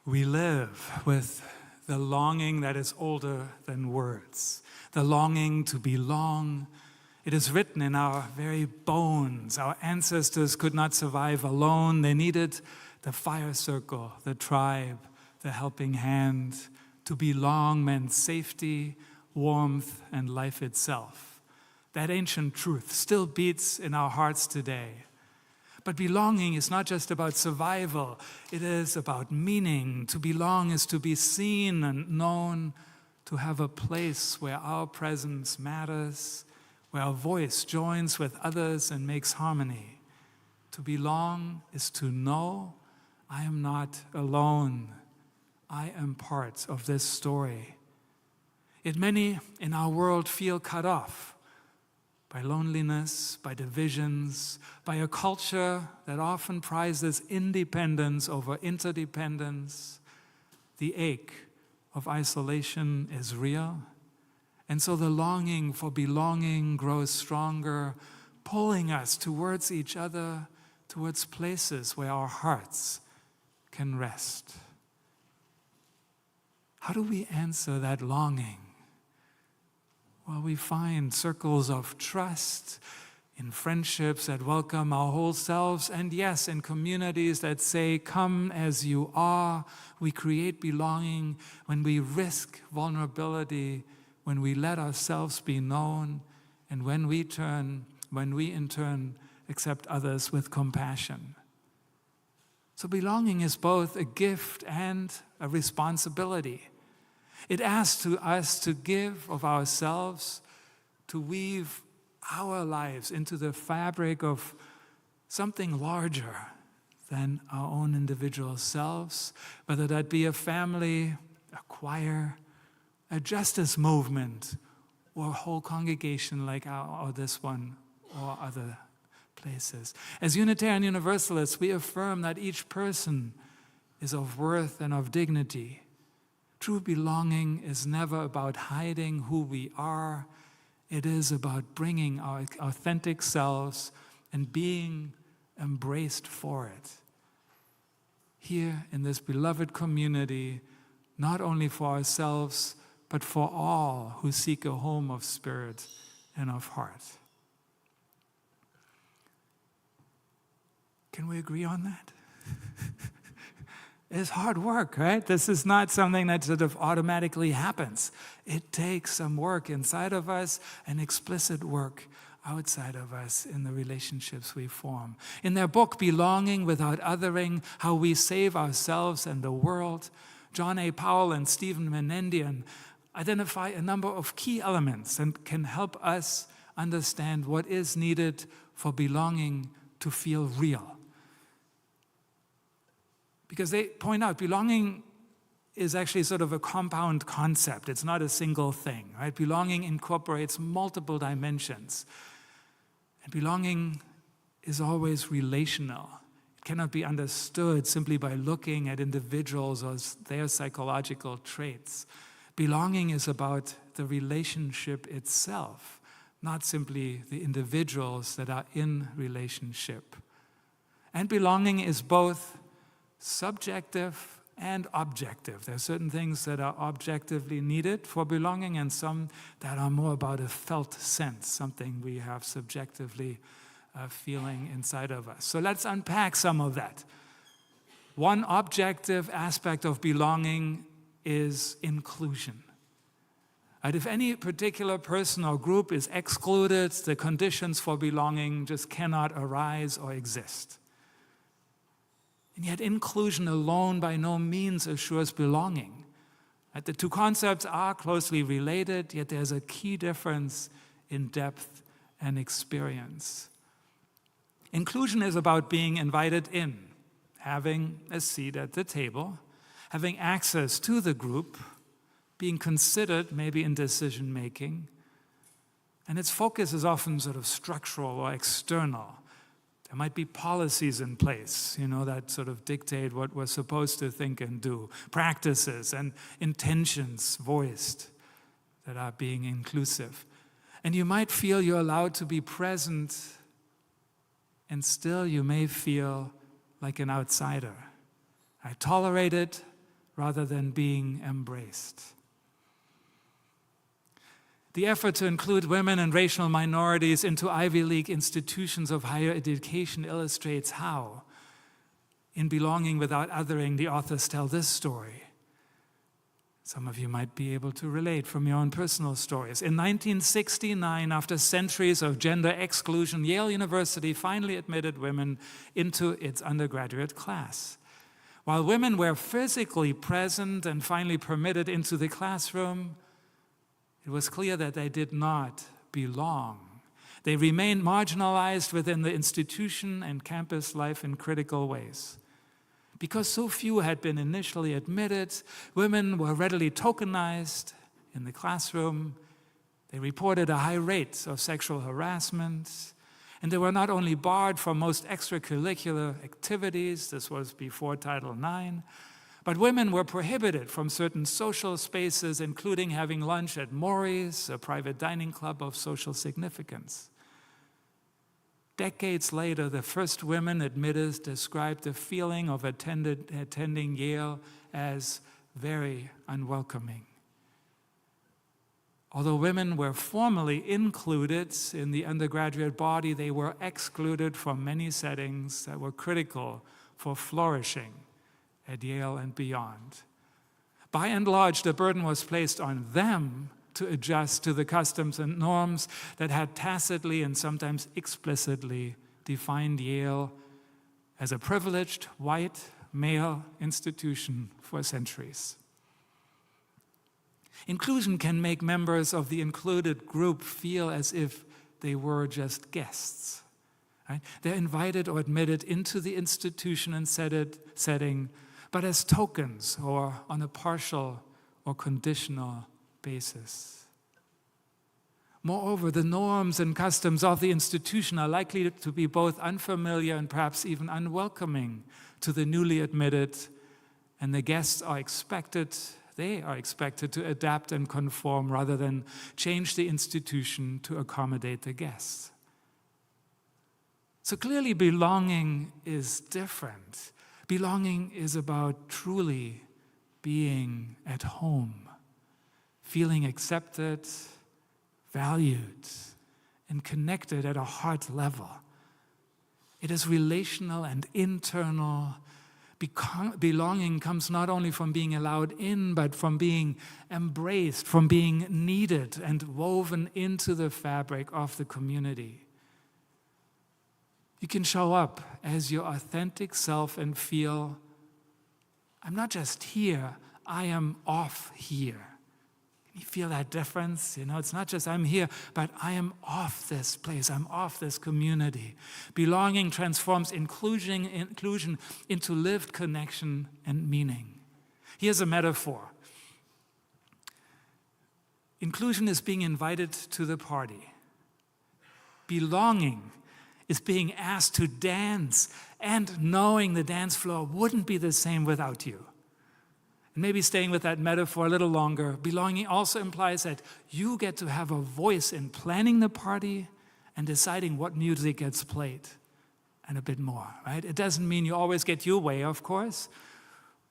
Speaker 1: We live with the longing that is older than words, the longing to belong. It is written in our very bones. Our ancestors could not survive alone. They needed the fire circle, the tribe, the helping hand. To belong meant safety, warmth, and life itself. That ancient truth still beats in our hearts today. But belonging is not just about survival. It is about meaning. To belong is to be seen and known, to have a place where our presence matters, where our voice joins with others and makes harmony. To belong is to know I am not alone. I am part of this story. Yet many in our world feel cut off by loneliness, by divisions, by a culture that often prizes independence over interdependence. The ache of isolation is real, and so the longing for belonging grows stronger, pulling us towards each other, towards places where our hearts can rest. How do we answer that longing? Well, we find circles of trust in friendships that welcome our whole selves, and yes, in communities that say, come as you are. We create belonging when we risk vulnerability, when we let ourselves be known, and when we in turn accept others with compassion. So belonging is both a gift and a responsibility. It asks us to give of ourselves, to weave our lives into the fabric of something larger than our own individual selves, whether that be a family, a choir, a justice movement, or a whole congregation like or this one, or other places. As Unitarian Universalists, we affirm that each person is of worth and of dignity. True belonging is never about hiding who we are. It is about bringing our authentic selves and being embraced for it. Here in this beloved community, not only for ourselves, but for all who seek a home of spirit and of heart. Can we agree on that? It's hard work, right? This is not something that sort of automatically happens. It takes some work inside of us and explicit work outside of us in the relationships we form. In their book, Belonging Without Othering, How We Save Ourselves and the World, John A. Powell and Stephen Menendian identify a number of key elements and can help us understand what is needed for belonging to feel real. Because they point out belonging is actually sort of a compound concept. It's not a single thing, right? Belonging incorporates multiple dimensions. And belonging is always relational. It cannot be understood simply by looking at individuals or their psychological traits. Belonging is about the relationship itself, not simply the individuals that are in relationship. And belonging is both subjective and objective. There are certain things that are objectively needed for belonging and some that are more about a felt sense, something we have subjectively feeling inside of us. So let's unpack some of that. One objective aspect of belonging is inclusion. And if any particular person or group is excluded, the conditions for belonging just cannot arise or exist. And yet inclusion alone by no means assures belonging. The two concepts are closely related, yet there's a key difference in depth and experience. Inclusion is about being invited in, having a seat at the table, having access to the group, being considered maybe in decision making, and its focus is often sort of structural or external. There might be policies in place, that sort of dictate what we're supposed to think and do, practices and intentions voiced that are being inclusive. And you might feel you're allowed to be present, and still you may feel like an outsider, tolerated rather than being embraced. The effort to include women and racial minorities into Ivy League institutions of higher education illustrates how. In Belonging Without Othering, the authors tell this story. Some of you might be able to relate from your own personal stories. In 1969, after centuries of gender exclusion, Yale University finally admitted women into its undergraduate class. While women were physically present and finally permitted into the classroom, it was clear that they did not belong. They remained marginalized within the institution and campus life in critical ways. Because so few had been initially admitted, women were readily tokenized in the classroom. They reported a high rate of sexual harassment, and they were not only barred from most extracurricular activities, this was before Title IX, but women were prohibited from certain social spaces, including having lunch at Maury's, a private dining club of social significance. Decades later, the first women admitted described the feeling of attending Yale as very unwelcoming. Although women were formally included in the undergraduate body, they were excluded from many settings that were critical for flourishing at Yale and beyond. By and large, the burden was placed on them to adjust to the customs and norms that had tacitly and sometimes explicitly defined Yale as a privileged white male institution for centuries. Inclusion can make members of the included group feel as if they were just guests. Right? They're invited or admitted into the institution and setting, but as tokens or on a partial or conditional basis. Moreover, the norms and customs of the institution are likely to be both unfamiliar and perhaps even unwelcoming to the newly admitted, and the guests are expected to adapt and conform rather than change the institution to accommodate the guests. So clearly belonging is different. Belonging is about truly being at home, feeling accepted, valued, and connected at a heart level. It is relational and internal. Belonging comes not only from being allowed in, but from being embraced, from being needed and woven into the fabric of the community. You can show up as your authentic self and feel, I'm not just here, I am off here. Can you feel that difference? It's not just I'm here, but I am off this place. I'm off this community. Belonging transforms inclusion into lived connection and meaning. Here's a metaphor. Inclusion is being invited to the party. Belonging is being asked to dance and knowing the dance floor wouldn't be the same without you. And maybe staying with that metaphor a little longer, belonging also implies that you get to have a voice in planning the party and deciding what music gets played and a bit more, right? It doesn't mean you always get your way, of course,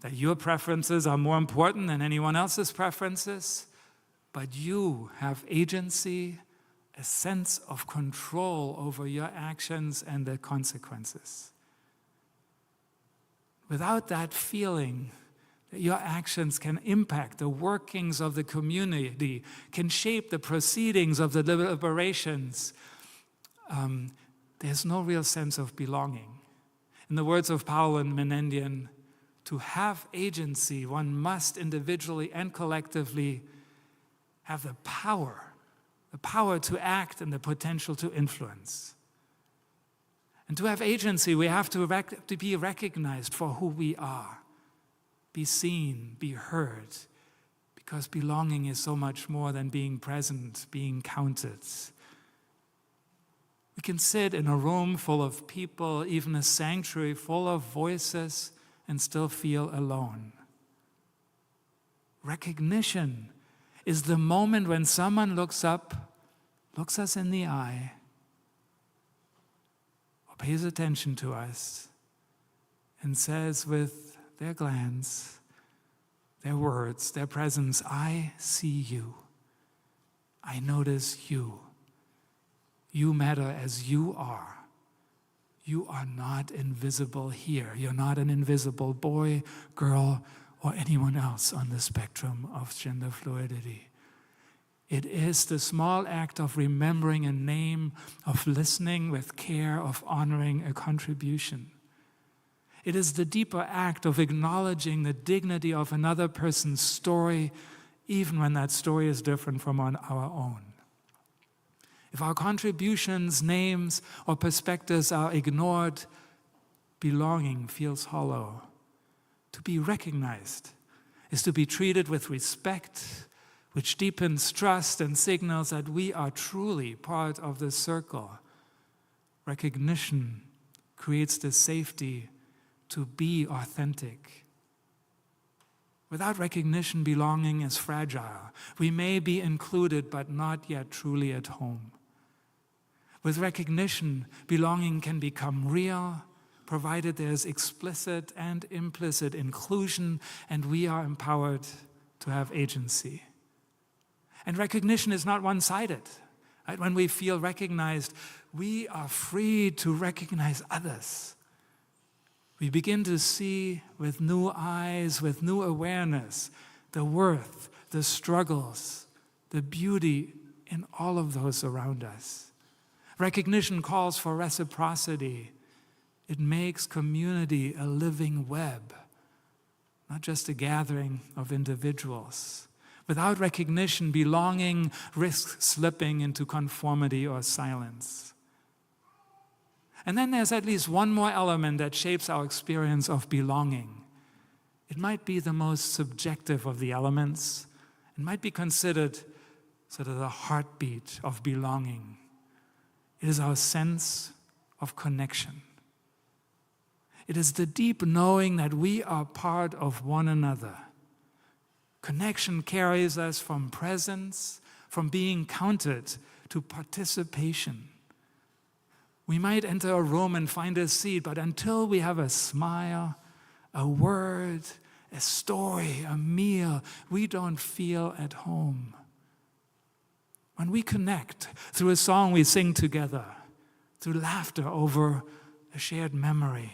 Speaker 1: that your preferences are more important than anyone else's preferences, but you have agency, a sense of control over your actions and the consequences. Without that feeling that your actions can impact the workings of the community, can shape the proceedings of the deliberations, there's no real sense of belonging. In the words of Paul and Menendian, to have agency, one must individually and collectively have the power to act and the potential to influence. And to have agency, we have to be recognized for who we are, be seen, be heard, because belonging is so much more than being present, being counted. We can sit in a room full of people, even a sanctuary full of voices, and still feel alone. Recognition is the moment when someone looks up, looks us in the eye, or pays attention to us, and says with their glance, their words, their presence, I see you. I notice you. You matter as you are. You are not invisible here. You're not an invisible boy, girl, or anyone else on the spectrum of gender fluidity. It is the small act of remembering a name, of listening with care, of honoring a contribution. It is the deeper act of acknowledging the dignity of another person's story, even when that story is different from our own. If our contributions, names, or perspectives are ignored, belonging feels hollow. To be recognized is to be treated with respect, which deepens trust and signals that we are truly part of the circle. Recognition creates the safety to be authentic. Without recognition, belonging is fragile. We may be included, but not yet truly at home. With recognition, belonging can become real, provided there's explicit and implicit inclusion, and we are empowered to have agency. And recognition is not one-sided. Right? When we feel recognized, we are free to recognize others. We begin to see with new eyes, with new awareness, the worth, the struggles, the beauty in all of those around us. Recognition calls for reciprocity. It makes community a living web, not just a gathering of individuals. Without recognition, belonging risks slipping into conformity or silence. And then there's at least one more element that shapes our experience of belonging. It might be the most subjective of the elements. It might be considered sort of the heartbeat of belonging. It is our sense of connection. It is the deep knowing that we are part of one another. Connection carries us from presence, from being counted, to participation. We might enter a room and find a seat, but until we have a smile, a word, a story, a meal, we don't feel at home. When we connect through a song we sing together, through laughter over a shared memory,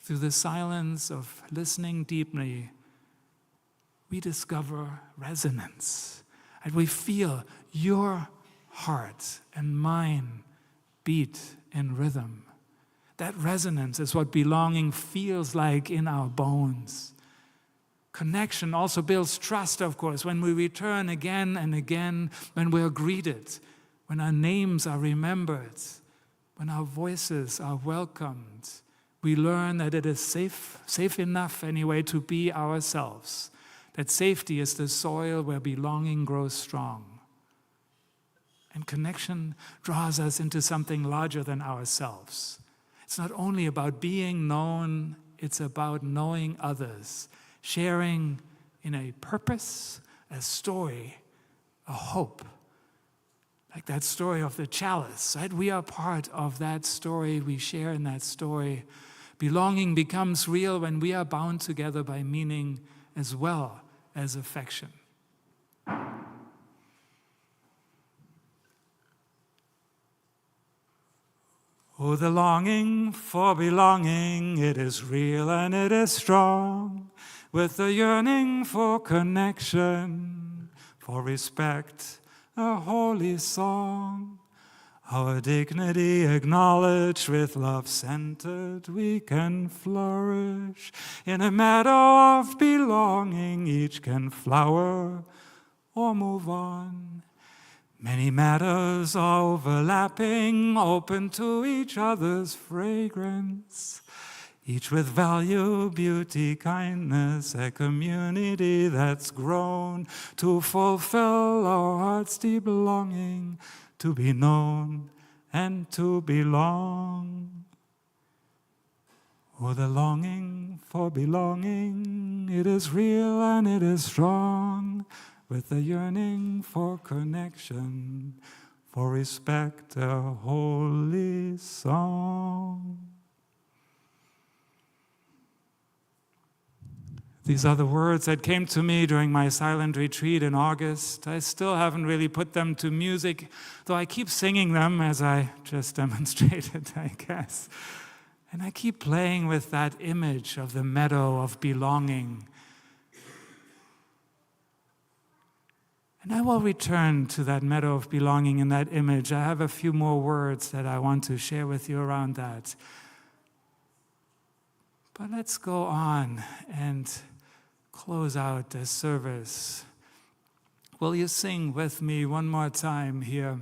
Speaker 1: through the silence of listening deeply, we discover resonance. And we feel your heart and mine beat in rhythm. That resonance is what belonging feels like in our bones. Connection also builds trust, of course, when we return again and again, when we're greeted, when our names are remembered, when our voices are welcomed. We learn that it is safe enough anyway to be ourselves, that safety is the soil where belonging grows strong. And connection draws us into something larger than ourselves. It's not only about being known, it's about knowing others, sharing in a purpose, a story, a hope. Like that story of the chalice, right? We are part of that story. We share in that story. Belonging becomes real when we are bound together by meaning as well as affection. Oh, the longing for belonging, it is real and it is strong, with the yearning for connection, for respect, a holy song. Our dignity acknowledged, with love centered, we can flourish. In a meadow of belonging, each can flower or move on. Many matters are overlapping, open to each other's fragrance. Each with value, beauty, kindness, a community that's grown to fulfill our heart's deep longing, to be known and to belong. Oh, the longing for belonging, it is real and it is strong, with the yearning for connection, for respect, a holy song. These are the words that came to me during my silent retreat in August. I still haven't really put them to music, though I keep singing them as I just demonstrated, I guess. And I keep playing with that image of the meadow of belonging. And I will return to that meadow of belonging in that image. I have a few more words that I want to share with you around that. But let's go on and close out the service. Will you sing with me one more time here?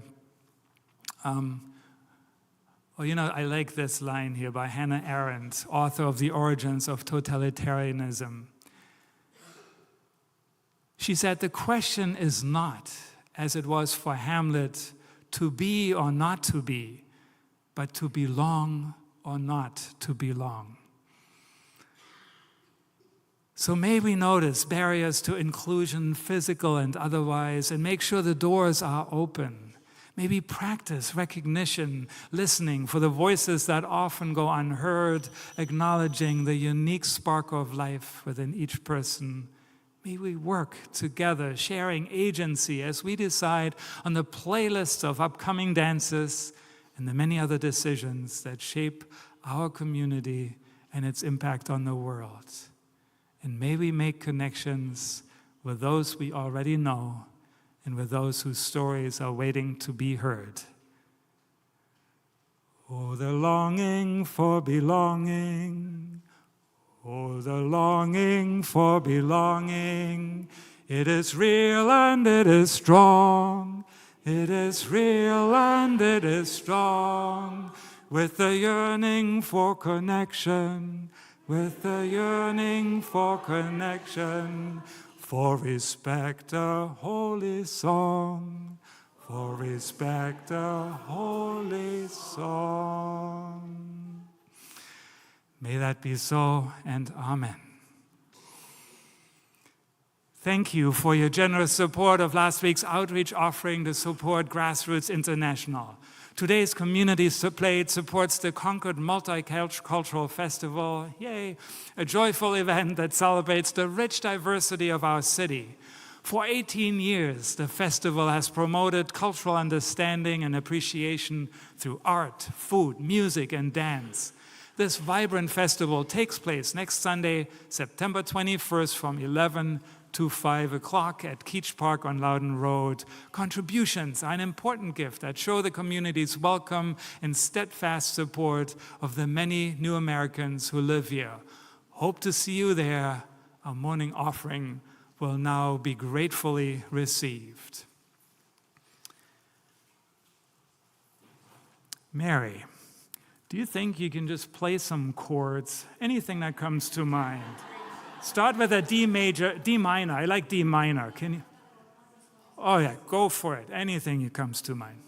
Speaker 1: I like this line here by Hannah Arendt, author of The Origins of Totalitarianism. She said, the question is not, as it was for Hamlet, to be or not to be, but to belong or not to belong. So may we notice barriers to inclusion, physical and otherwise, and make sure the doors are open. Maybe practice recognition, listening for the voices that often go unheard, acknowledging the unique spark of life within each person. May we work together, sharing agency as we decide on the playlist of upcoming dances and the many other decisions that shape our community and its impact on the world. And may we make connections with those we already know and with those whose stories are waiting to be heard. Oh, the longing for belonging. Oh, the longing for belonging. It is real and it is strong. It is real and it is strong. With the yearning for connection. With the yearning for connection, for respect, a holy song, for respect, a holy song. May that be so, and amen. Thank you for your generous support of last week's outreach offering to support Grassroots International. Today's community plate supports the Concord Multicultural Festival, yay, a joyful event that celebrates the rich diversity of our city. For 18 years, the festival has promoted cultural understanding and appreciation through art, food, music, and dance. This vibrant festival takes place next Sunday, September 21st from 11 to 5 o'clock at Keach Park on Loudon Road. Contributions are an important gift that show the community's welcome and steadfast support of the many new Americans who live here. Hope to see you there. our morning offering will now be gratefully received. Mary, do you think you can just play some chords? Anything that comes to mind. Start with a D minor. I like D minor. Can you? Oh yeah, go for it. Anything that comes to mind.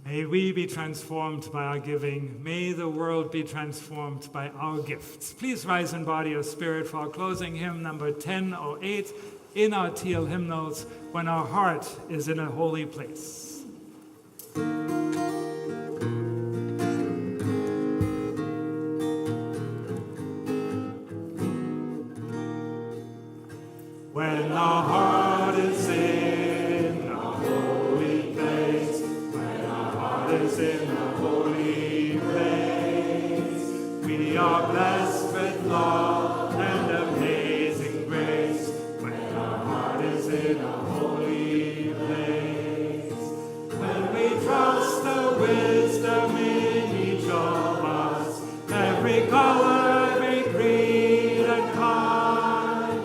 Speaker 1: May we be transformed by our giving. May the world be transformed by our gifts. Please rise in body or spirit for our closing hymn, number 1008, in our teal hymnals, When Our Heart is in a Holy Place. When our heart is in a holy place, when our heart is in a holy place, we are blessed with love and amazing grace. When our heart is in a holy place, when we trust the wisdom in each of us, every color, every creed and kind,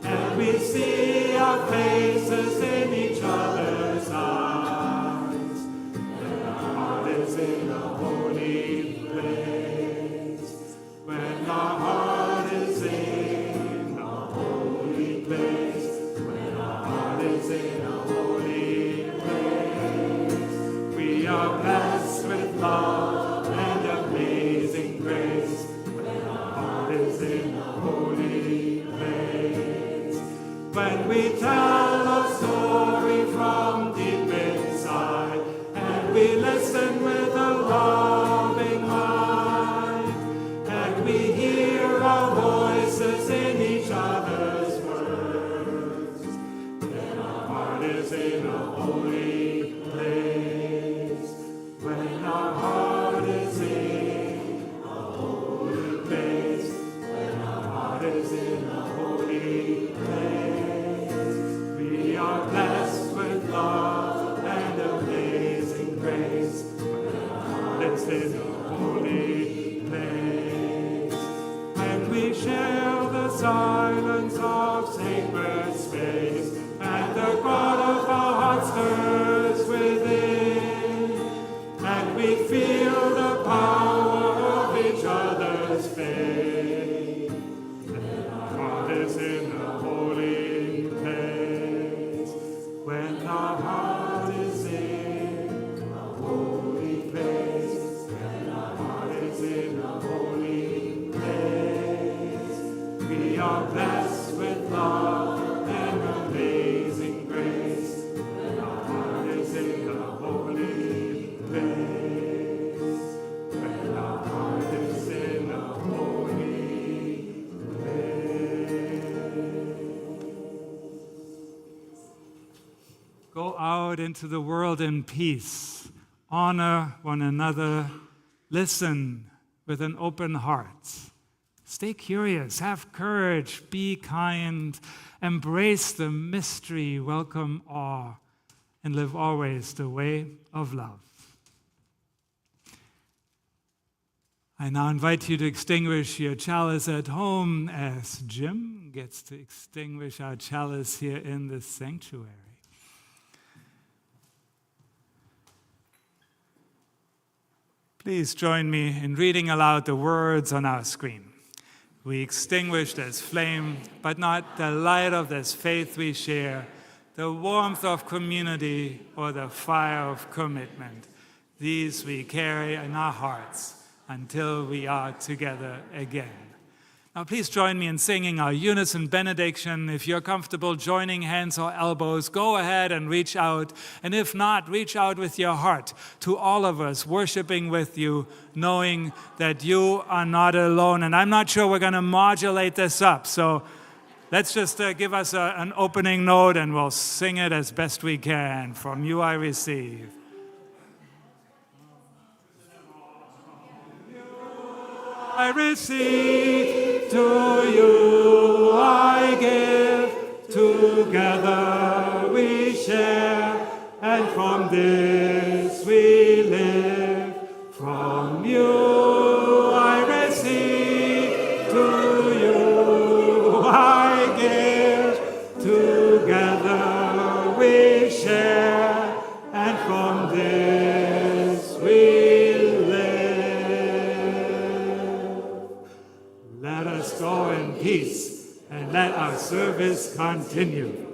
Speaker 1: and we see our faces in each other's eyes. When our heart is in a holy place, when our heart is in a holy place, when our heart is in a holy place, we are blessed with love and amazing grace. When our heart is in a holy place, when we tell a story from deep inside, and we listen with a loving mind, and we hear our voices in each other's words, then our heart is in a holy place. When our heart is in a holy place, when our heart is in a holy place, we are blessed with love and amazing grace. When our heart is in a holy place, and we share the silence of sacred space, and the God of our heart stirs within, and we feel the power of each other's faith. Then our heart is in a holy place. When our heart is in a holy place, when our heart is in a holy place, we are blessed with love and amazing grace. When our heart is in a holy place. out into the world in peace. Honor one another. Listen with an open heart. Stay curious, have courage, be kind, embrace the mystery, welcome awe, and live always the way of love. I now invite you to extinguish your chalice at home as Jim gets to extinguish our chalice here in the sanctuary. Please join me in reading aloud the words on our screen. We extinguish this flame, but not the light of this faith we share, the warmth of community or the fire of commitment. These we carry in our hearts until we are together again. Now please join me in singing our unison benediction. If you're comfortable joining hands or elbows, go ahead and reach out. And if not, reach out with your heart to all of us, worshiping with you, knowing that you are not alone. And I'm not sure we're going to modulate this up, so let's just give us an opening note and we'll sing it as best we can. From you I receive. I receive, to you I give, together we share, and from this we live. From you I receive, to you I give, together we share, and from this we Let us go in peace and let our service continue.